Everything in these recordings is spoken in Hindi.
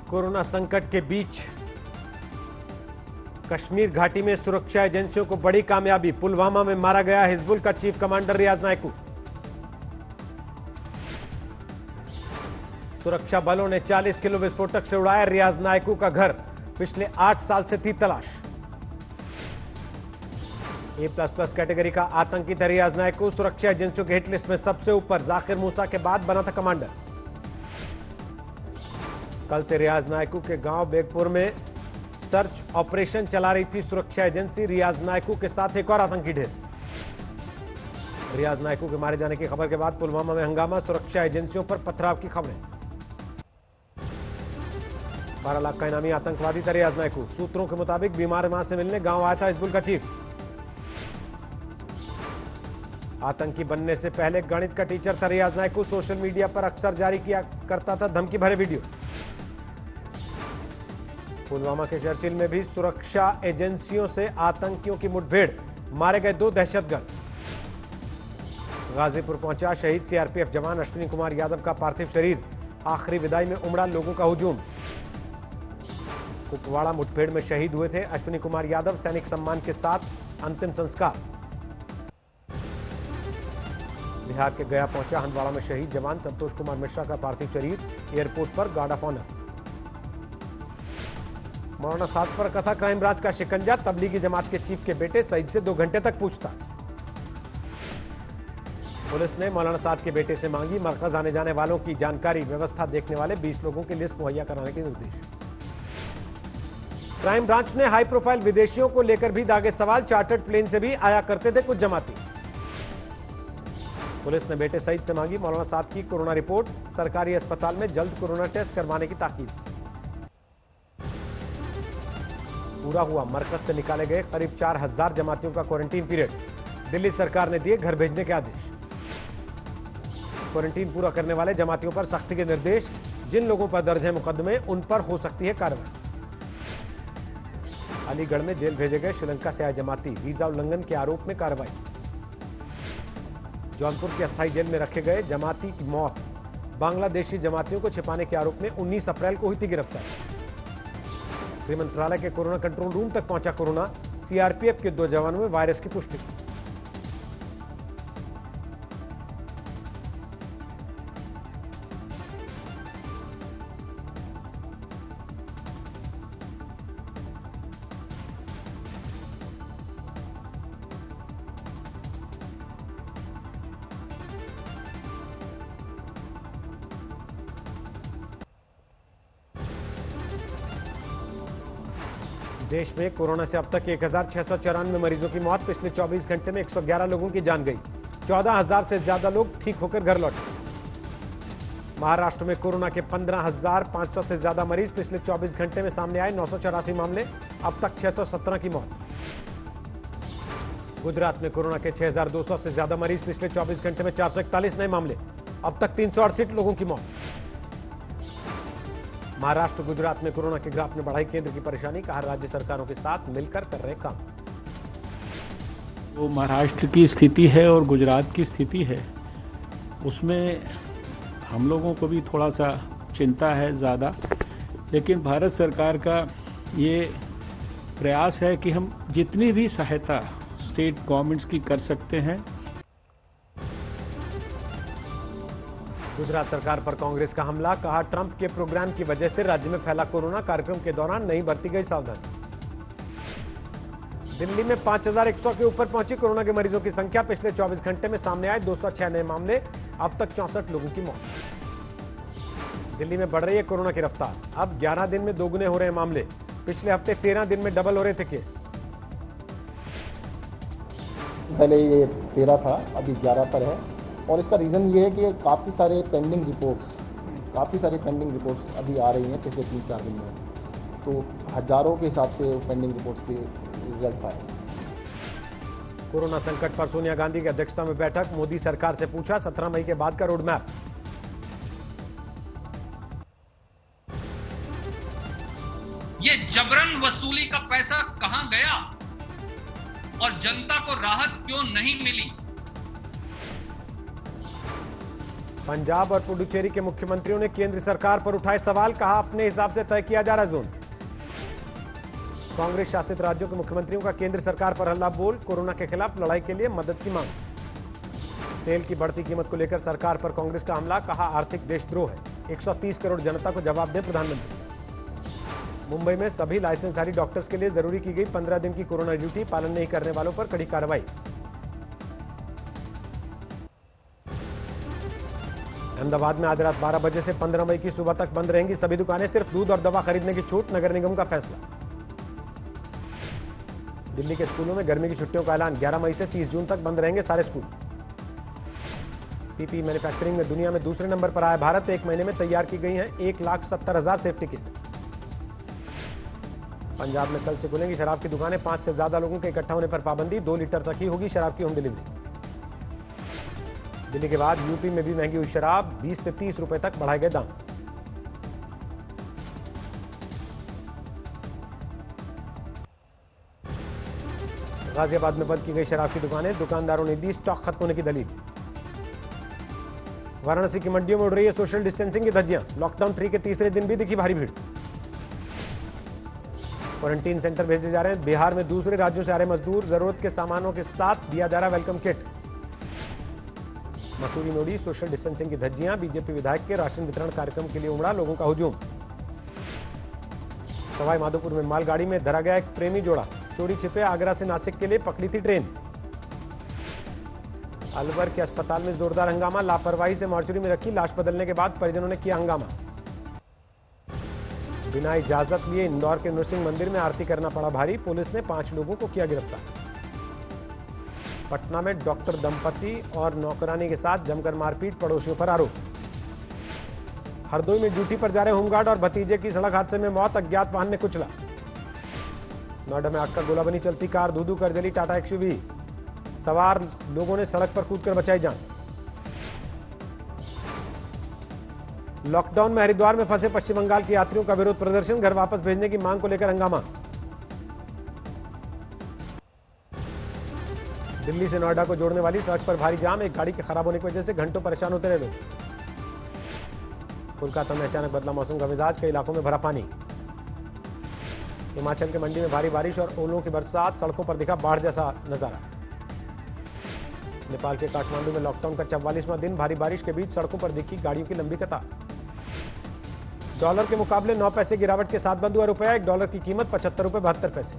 कोरोना संकट के बीच कश्मीर घाटी में सुरक्षा एजेंसियों को बड़ी कामयाबी। पुलवामा में मारा गया हिजबुल का चीफ कमांडर रियाज नायकू। सुरक्षा बलों ने 40 किलो विस्फोटक से उड़ाया रियाज नायकू का घर। पिछले 8 साल से थी तलाश। A++ कैटेगरी का आतंकी था रियाज नायकू। सुरक्षा एजेंसियों के हिट लिस्ट में सबसे ऊपर जाकिर मूसा के बाद बना था कमांडर। कल से रियाज नायकू के गांव बेगपुर में सर्च ऑपरेशन चला रही थी सुरक्षा एजेंसी। रियाज नायकू के साथ एक और आतंकी ढेर। रियाज नायकू के मारे जाने की खबर के बाद पुलवामा में हंगामा। सुरक्षा एजेंसियों पर पथराव की खबरें। 12 लाख का इनामी आतंकवादी था रियाज नायकू। सूत्रों के मुताबिक बीमार मां से मिलने गांव आया था हिजबुल का चीफ। आतंकी बनने से पहले गणित का टीचर था रियाज नायकू। सोशल मीडिया पर अक्सर जारी किया करता था धमकी भरे वीडियो। पुलवामा के चर्चिल में भी सुरक्षा एजेंसियों से आतंकियों की मुठभेड़। मारे गए 2 दहशतगर्द। गाजीपुर पहुंचा शहीद सीआरपीएफ जवान अश्विनी कुमार यादव का पार्थिव शरीर। आखिरी विदाई में उमड़ा लोगों का हुजूम। कुपवाड़ा मुठभेड़ में शहीद हुए थे अश्विनी कुमार यादव। सैनिक सम्मान के साथ अंतिम संस्कार। बिहार के गया पहुंचा हंदवाड़ा में शहीद जवान संतोष कुमार मिश्रा का पार्थिव शरीर। एयरपोर्ट पर गार्ड ऑफ ऑनर। मौलाना साद पर कसा क्राइम ब्रांच का शिकंजा। तबलीगी जमात के चीफ के बेटे सईद से 2 घंटे तक पूछताछ। पुलिस ने मौलाना साद के बेटे से मांगी मरकज आने जाने वालों की जानकारी। व्यवस्था देखने वाले 20 लोगों की लिस्ट मुहैया कराने के निर्देश। क्राइम ब्रांच ने हाई प्रोफाइल विदेशियों को लेकर भी दागे सवाल। चार्टर्ड प्लेन से भी आया करते थे कुछ जमाती। पुलिस ने बेटे सईद से मांगी मौलाना साद की कोरोना रिपोर्ट। सरकारी अस्पताल में जल्द कोरोना टेस्ट करवाने की ताकीद। पूरा हुआ मरकज से निकाले गए करीब 4000 जमातियों का क्वारंटीन पीरियड। दिल्ली सरकार ने दिए घर भेजने के आदेश। क्वारंटीन पूरा करने वाले जमातियों पर सख्ती के निर्देश। जिन लोगों पर दर्ज है मुकदमे उन पर हो सकती है कार्रवाई। अलीगढ़ में जेल भेजे गए श्रीलंका से आए जमाती। वीजा उल्लंघन के आरोप में कार्रवाई। जौनपुर की अस्थायी जेल में रखे गए जमाती की मौत। बांग्लादेशी जमातियों को छिपाने के आरोप में 19 अप्रैल को हुई थी गिरफ्तारी। गृह मंत्रालय के कोरोना कंट्रोल रूम तक पहुंचा कोरोना। सीआरपीएफ के 2 जवानों में वायरस की पुष्टि। देश में कोरोना से अब तक 1694 मरीजों की मौत। पिछले 24 घंटे में 111 लोगों की जान गई। 14,000 से ज्यादा लोग ठीक होकर घर लौटे। महाराष्ट्र में कोरोना के 15,500 से ज्यादा मरीज। पिछले 24 घंटे में सामने आए 984 मामले। अब तक 617 की मौत। गुजरात में कोरोना के 6,200 से ज्यादा मरीज। पिछले 24 घंटे में 441 नए मामले। अब तक 368 लोगों की मौत। महाराष्ट्र गुजरात में कोरोना के ग्राफ ने बढ़ाई केंद्र की परेशानी। कहा राज्य सरकारों के साथ मिलकर कर रहे काम। जो महाराष्ट्र की स्थिति है और गुजरात की स्थिति है उसमें हम लोगों को भी थोड़ा सा चिंता है ज़्यादा। लेकिन भारत सरकार का ये प्रयास है कि हम जितनी भी सहायता स्टेट गवर्नमेंट्स की कर सकते हैं। गुजरात सरकार पर कांग्रेस का हमला। कहा ट्रंप के प्रोग्राम की वजह से राज्य में फैला कोरोना। कार्यक्रम के दौरान नहीं बरती गई सावधानी। दिल्ली में 5100 के ऊपर पहुंची कोरोना के मरीजों की संख्या। पिछले 24 घंटे में सामने आए 206 नए मामले। अब तक 64 लोगों की मौत। दिल्ली में बढ़ रही है कोरोना की रफ्तार। अब 11 दिन में दोगुने हो रहे हैं मामले। पिछले हफ्ते 13 दिन में डबल हो रहे थे केस। पहले ये 13 था, अभी 11 पर है। और इसका रीज़न ये है कि काफ़ी सारे पेंडिंग रिपोर्ट्स अभी आ रही हैं पिछले 3-4 दिन में। तो हजारों के हिसाब से पेंडिंग रिपोर्ट्स के रिजल्ट आए। कोरोना संकट पर सोनिया गांधी की अध्यक्षता में बैठक। मोदी सरकार से पूछा 17 मई के बाद का रोड मैप। ये जबरन वसूली का पैसा कहां गया और जनता को राहत क्यों नहीं मिली? पंजाब और पुडुचेरी के मुख्यमंत्रियों ने केंद्र सरकार पर उठाए सवाल, कहा अपने हिसाब से तय किया जा रहा जोन। कांग्रेस शासित राज्यों के मुख्यमंत्रियों का केंद्र सरकार पर हल्ला बोल, कोरोना के खिलाफ लड़ाई के लिए मदद की मांग। तेल की बढ़ती कीमत को लेकर सरकार पर कांग्रेस का हमला, कहा आर्थिक देशद्रोह है, 130 करोड़ जनता को जवाब दे प्रधानमंत्री। मुंबई में सभी लाइसेंसधारी डॉक्टर्स के लिए जरूरी की गई 15 दिन की कोरोना ड्यूटी, पालन नहीं करने वालों पर कड़ी कार्रवाई। अहमदाबाद में आज रात 12 बजे से 15 मई की सुबह तक बंद रहेंगी सभी दुकानें, सिर्फ दूध और दवा खरीदने की छूट, नगर निगम का फैसला। दिल्ली के स्कूलों में गर्मी की छुट्टियों का ऐलान, 11 मई से 30 जून तक बंद रहेंगे सारे स्कूल। पीपीई मैन्युफैक्चरिंग में दुनिया में दूसरे नंबर पर आया भारत, एक महीने में तैयार की गई हैं 1,70,000 सेफ्टी किट। पंजाब में कल से खुलेंगी शराब की दुकानें, 5 से ज्यादा लोगों के इकट्ठा होने पर पाबंदी, 2 लीटर तक ही होगी शराब की होम डिलीवरी। दिल्ली के बाद यूपी में भी महंगी हुई शराब, 20 से 30 रुपए तक बढ़ाए गए दाम। गाजियाबाद में बंद की गई शराब की दुकानें, दुकानदारों ने दी स्टॉक खत्म होने की दलील। वाराणसी की मंडियों में उड़ रही है सोशल डिस्टेंसिंग की धज्जियां, लॉकडाउन 3 के तीसरे दिन भी दिखी भारी भीड़। क्वारंटीन सेंटर भेजे जा रहे हैं बिहार में दूसरे राज्यों से आ रहे मजदूर, जरूरत के सामानों के साथ दिया जा रहा वेलकम किट। मसूरी में उड़ी सोशल डिस्टेंसिंग की धज्जियां, बीजेपी विधायक के राशन वितरण कार्यक्रम के लिए उमड़ा लोगों का हुजूम। सवाई माधोपुर में मालगाड़ी में धरा गया एक प्रेमी जोड़ा, चोरी छिपे आगरा से नासिक के लिए पकड़ी थी ट्रेन। अलवर के अस्पताल में जोरदार हंगामा, लापरवाही से मॉर्चरी में रखी लाश बदलने के बाद परिजनों ने किया हंगामा। बिना इजाजत लिए इंदौर के नृसिंह मंदिर में आरती करना पड़ा भारी, पुलिस ने 5 लोगों को किया गिरफ्तार। पटना में डॉक्टर दंपति और नौकरानी के साथ जमकर मारपीट, पड़ोसियों पर आरोप। हरदोई में ड्यूटी पर जा रहे होमगार्ड और भतीजे की सड़क हादसे में मौत, अज्ञात वाहन ने कुचला। नोएडा में आग का गोला बनी चलती कार, धू-धू कर जली टाटा एक्सयूवी, सवार लोगों ने सड़क पर कूदकर बचाई जान। लॉकडाउन में हरिद्वार में फंसे पश्चिम बंगाल के यात्रियों का विरोध प्रदर्शन, घर वापस भेजने की मांग को लेकर हंगामा। दिल्ली से नोएडा को जोड़ने वाली सड़क पर भारी जाम, एक गाड़ी के खराब होने की वजह से घंटों परेशान होते रहे लोग। कोलकाता में अचानक बदला मौसम का मिजाज, कई इलाकों में भरा पानी। हिमाचल के मंडी में भारी बारिश और ओलों की बरसात, सड़कों पर दिखा बाढ़ जैसा नजारा। नेपाल के काठमांडू में लॉकडाउन का 44वां दिन, भारी बारिश के बीच सड़कों पर दिखी गाड़ियों की लंबी कतार। डॉलर के मुकाबले 9 पैसे गिरावट के साथ बंद हुआ रुपया, $1 की कीमत 75 रुपए 72 पैसे।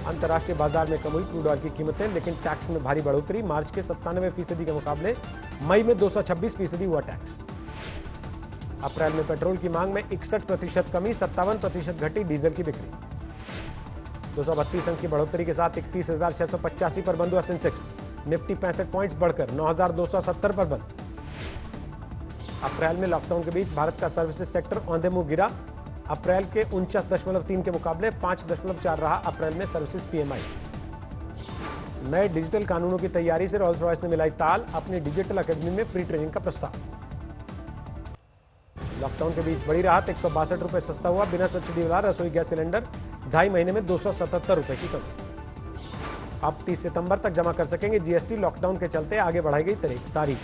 अंतर्राष्ट्रीय बाजार में कम हुई क्रूड ऑयल की कीमतें, लेकिन टैक्स में भारी बढ़ोतरी, मार्च के 97% के मुकाबले मई में 226% हुआ टैक्स। अप्रैल में पेट्रोल की मांग में 61% कमी, 57% घटी डीजल की बिक्री। 232 अंक की बढ़ोतरी के साथ 31,685 पर बंद हुआ सेंसेक्स, निफ्टी 65 पॉइंट्स बढ़कर 9,270 पर बंद। अप्रैल में लॉकडाउन के बीच भारत का सर्विसेज सेक्टर औंधे मुंह गिरा, अप्रैल के 49.3 के मुकाबले 5.4 रहा अप्रैल में सर्विसेज पीएमआई। नए डिजिटल कानूनों की तैयारी से रोल्स रॉयस ने मिलाई ताल, अपनी डिजिटल अकेडमी में फ्री ट्रेनिंग का प्रस्ताव। लॉकडाउन के बीच बड़ी राहत, 162 रुपए सस्ता हुआ बिना सब्सिडी वाला रसोई गैस सिलेंडर, 2.5 महीने में 277 रुपए की कमी। अब 30 सितंबर तक जमा कर सकेंगे जीएसटी, लॉकडाउन के चलते आगे बढ़ाई गई तारीख।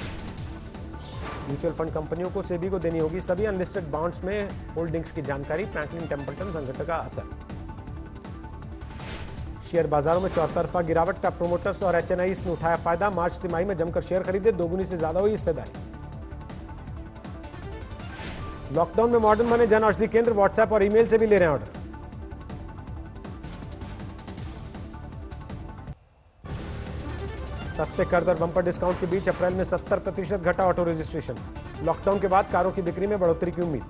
म्यूचुअल फंड कंपनियों को सेबी को देनी होगी सभी अनलिस्टेड बॉन्ड्स में होल्डिंग्स की जानकारी, फ्रैंकलिन टेम्पल्टन संगठन का असर। शेयर बाजारों में चौतरफा गिरावट का प्रोमोटर्स और एचएनआईज ने उठाया फायदा, मार्च तिमाही में जमकर शेयर खरीदे, दोगुनी से ज्यादा हुई हिस्सेदारी। लॉकडाउन में मॉडर्न बने जन औषधि केंद्र, व्हाट्सएप और ईमेल से भी ले रहे हैं ऑर्डर। सस्ते कर्ज और बंपर डिस्काउंट के बीच अप्रैल में 70% घटा ऑटो रजिस्ट्रेशन, लॉकडाउन के बाद कारों की बिक्री में बढ़ोतरी की उम्मीद।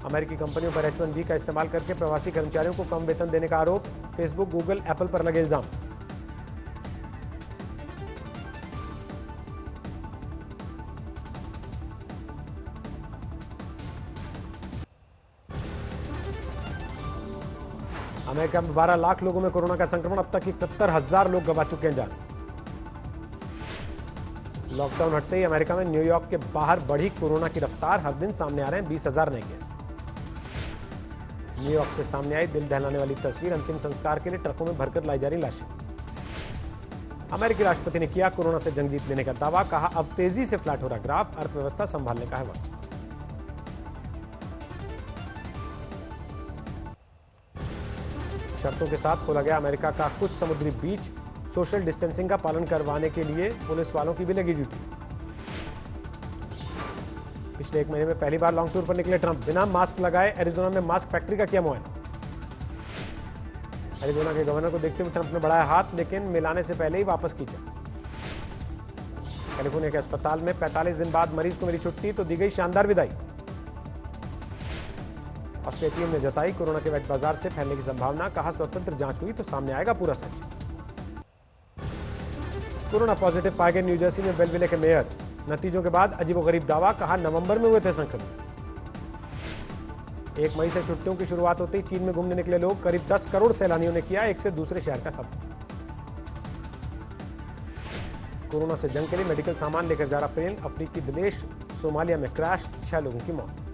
अमेरिकी कंपनियों पर H1B का इस्तेमाल करके प्रवासी कर्मचारियों को कम वेतन देने का आरोप, फेसबुक, गूगल, एप्पल पर लगे इल्जाम। अमेरिका में 12 लाख लोगों में कोरोना का संक्रमण, अब तक 71,000 लोग गंवा चुके हैं जान। लॉकडाउन हटते ही अमेरिका में न्यूयॉर्क के बाहर बढ़ी कोरोना की रफ्तार, हर दिन सामने आ रहे हैं 20,000 नए केस। न्यूयॉर्क से सामने आई दिल दहलाने वाली तस्वीर, अंतिम संस्कार के लिए ट्रकों में भरकर लाई जा रही लाशें। अमेरिकी राष्ट्रपति ने किया कोरोना से जंग जीत लेने का दावा, कहा अब तेजी से फ्लैट हो रहा ग्राफ, अर्थव्यवस्था संभालने का है वक्त। शर्तों के साथ खोला गया अमेरिका का कुछ समुद्री बीच, सोशल डिस्टेंसिंग का पालन करवाने के लिए पुलिस वालों की भी लगी ड्यूटी। पिछले एक महीने में पहली बार लॉन्ग टूर पर निकले ट्रंप, बिना मास्क लगाए एरिजोना में मास्क फैक्ट्री का किया मुआयना। एरिजोना के गवर्नर को देखते हुए ट्रंप ने बढ़ाया हाथ, लेकिन मिलाने से पहले ही वापस खींचा। कैलिफोर्निया के अस्पताल में 45 दिन बाद मरीज को मिली छुट्टी, तो दी गई शानदार विदाई। ऑस्ट्रेलिया ने जताई कोरोना के वेट बाजार से फैलने की संभावना, कहा स्वतंत्र जांच हुई तो सामने आएगा पूरा सच। कोरोना पॉजिटिव पाए गए न्यूजर्सी में बेलविले के मेयर, नतीजों के बाद अजीबोगरीब दावा, कहा नवंबर में हुए थे संक्रमित। 1 मई से छुट्टियों की शुरुआत होते ही चीन में घूमने निकले लोग, करीब 10 करोड़ सैलानियों ने किया एक से दूसरे शहर का सफर। कोरोना से जंग के लिए मेडिकल सामान लेकर जा रहा प्लेन अफ्रीकी देश सोमालिया में क्रैश, 6 लोगों की मौत।